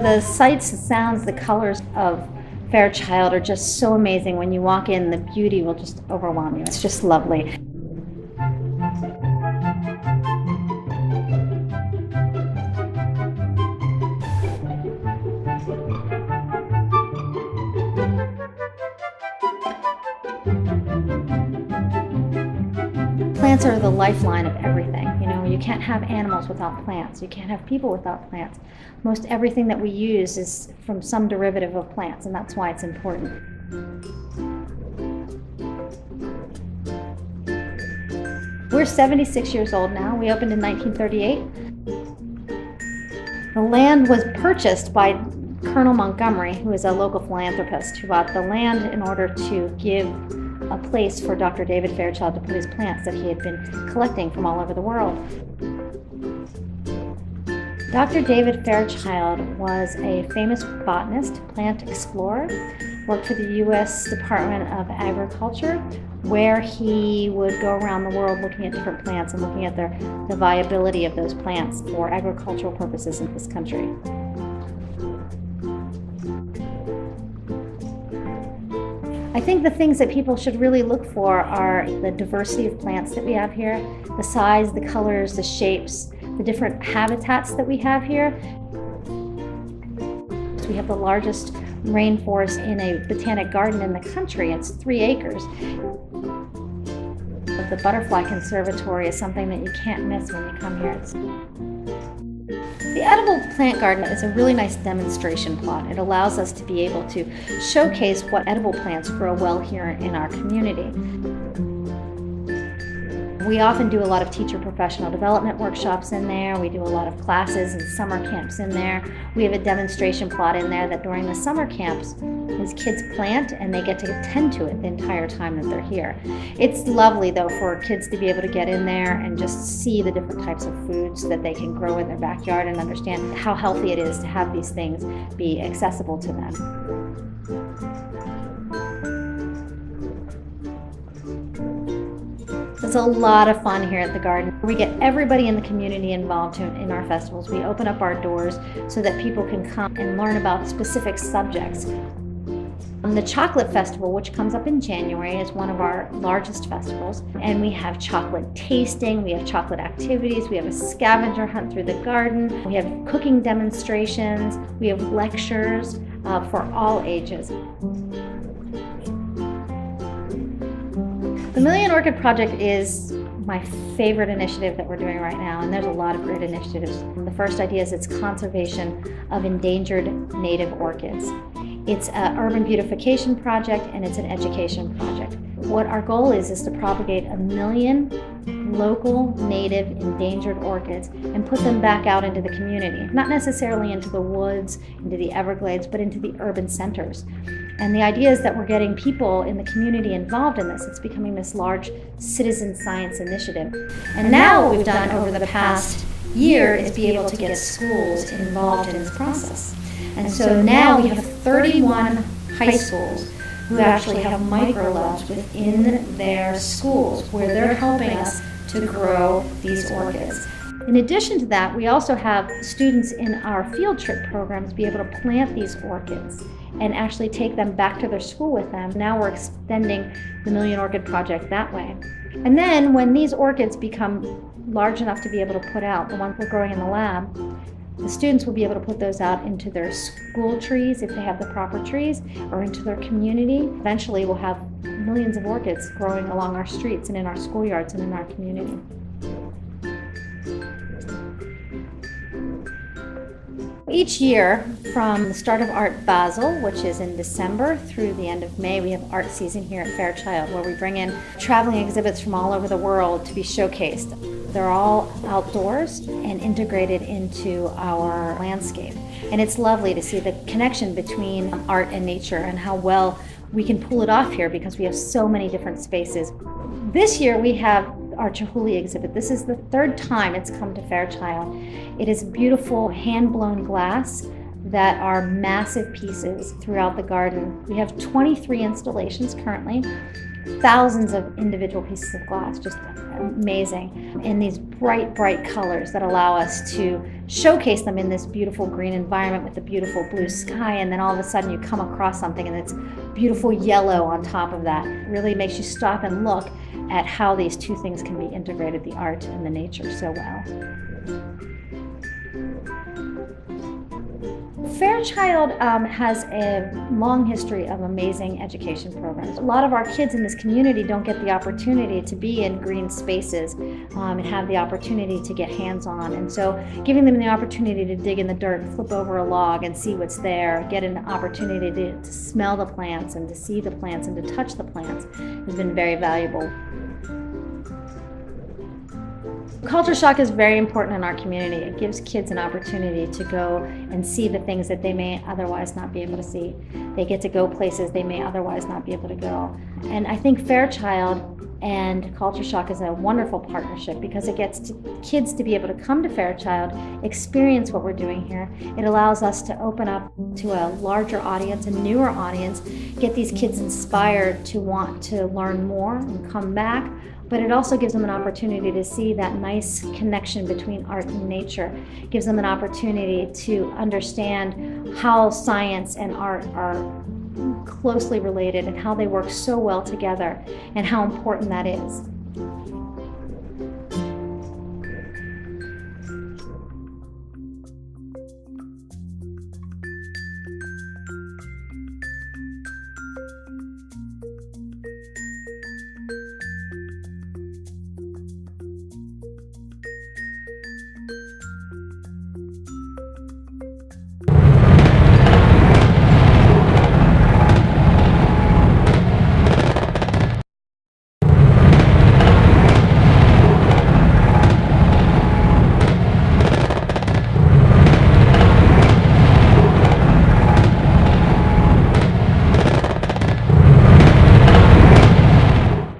The sights, the sounds, the colors of Fairchild are just so amazing. When you walk in, the beauty will just overwhelm you. It's just lovely. Plants are the lifeline of everything. You know, you can't have animals without plants. You can't have people without plants. Most everything that we use is from some derivative of plants, and that's why it's important. We're 76 years old now. We opened in 1938. The land was purchased by Colonel Montgomery, who is a local philanthropist, who bought the land in order to give a place for Dr. David Fairchild to put his plants that he had been collecting from all over the world. Dr. David Fairchild was a famous botanist, plant explorer, worked for the U.S. Department of Agriculture, where he would go around the world looking at different plants and looking at the viability of those plants for agricultural purposes in this country. I think the things that people should really look for are the diversity of plants that we have here, the size, the colors, the shapes, the different habitats that we have here. We have the largest rainforest in a botanic garden in the country. It's 3 acres. The Butterfly Conservatory is something that you can't miss when you come here. The edible plant garden is a really nice demonstration plot. It allows us to be able to showcase what edible plants grow well here in our community. We often do a lot of teacher professional development workshops in there. We do a lot of classes and summer camps in there. We have a demonstration plot in there that during the summer camps, these kids plant and they get to tend to it the entire time that they're here. It's lovely though for kids to be able to get in there and just see the different types of foods that they can grow in their backyard and understand how healthy it is to have these things be accessible to them. It's a lot of fun here at the garden. We get everybody in the community involved in our festivals. We open up our doors so that people can come and learn about specific subjects. The Chocolate Festival, which comes up in January, is one of our largest festivals. And we have chocolate tasting, we have chocolate activities, we have a scavenger hunt through the garden, we have cooking demonstrations, we have lectures for all ages. The Million Orchid Project is my favorite initiative that we're doing right now, and there's a lot of great initiatives. The first idea is it's conservation of endangered native orchids. It's an urban beautification project and it's an education project. What our goal is to propagate 1 million local, native, endangered orchids and put them back out into the community. Not necessarily into the woods, into the Everglades, but into the urban centers. And the idea is that we're getting people in the community involved in this. It's becoming this large citizen science initiative. And now what we've done over the past year is be able to get schools involved in this process. And so now we have 31 high schools who actually have micro labs within their schools where they're helping us to grow these orchids. In addition to that, we also have students in our field trip programs be able to plant these orchids and actually take them back to their school with them. Now we're extending the Million Orchid Project that way. And then when these orchids become large enough to be able to put out, the ones we're growing in the lab, the students will be able to put those out into their school trees if they have the proper trees, or into their community. Eventually we'll have millions of orchids growing along our streets and in our schoolyards and in our community. Each year, from the start of Art Basel, which is in December, through the end of May, we have art season here at Fairchild, where we bring in traveling exhibits from all over the world to be showcased. They're all outdoors and integrated into our landscape. And it's lovely to see the connection between art and nature and how well we can pull it off here because we have so many different spaces. This year we have our Chihuly exhibit. This is the 3rd time it's come to Fairchild. It is beautiful hand-blown glass that are massive pieces throughout the garden. We have 23 installations currently, thousands of individual pieces of glass, just amazing. In these bright, bright colors that allow us to showcase them in this beautiful green environment with the beautiful blue sky, and then all of a sudden you come across something and it's beautiful yellow on top of that. It really makes you stop and look at how these two things can be integrated, the art and the nature, so well. Fairchild has a long history of amazing education programs. A lot of our kids in this community don't get the opportunity to be in green spaces and have the opportunity to get hands-on. And so giving them the opportunity to dig in the dirt, flip over a log and see what's there, get an opportunity to smell the plants and to see the plants and to touch the plants has been very valuable. Culture shock is very important in our community. It gives kids an opportunity to go and see the things that they may otherwise not be able to see. They get to go places they may otherwise not be able to go. And I think Fairchild and Culture Shock is a wonderful partnership because it gets kids to be able to come to Fairchild, experience what we're doing here. It allows us to open up to a larger audience, a newer audience, get these kids inspired to want to learn more and come back. But it also gives them an opportunity to see that nice connection between art and nature. It gives them an opportunity to understand how science and art are closely related and how they work so well together and how important that is.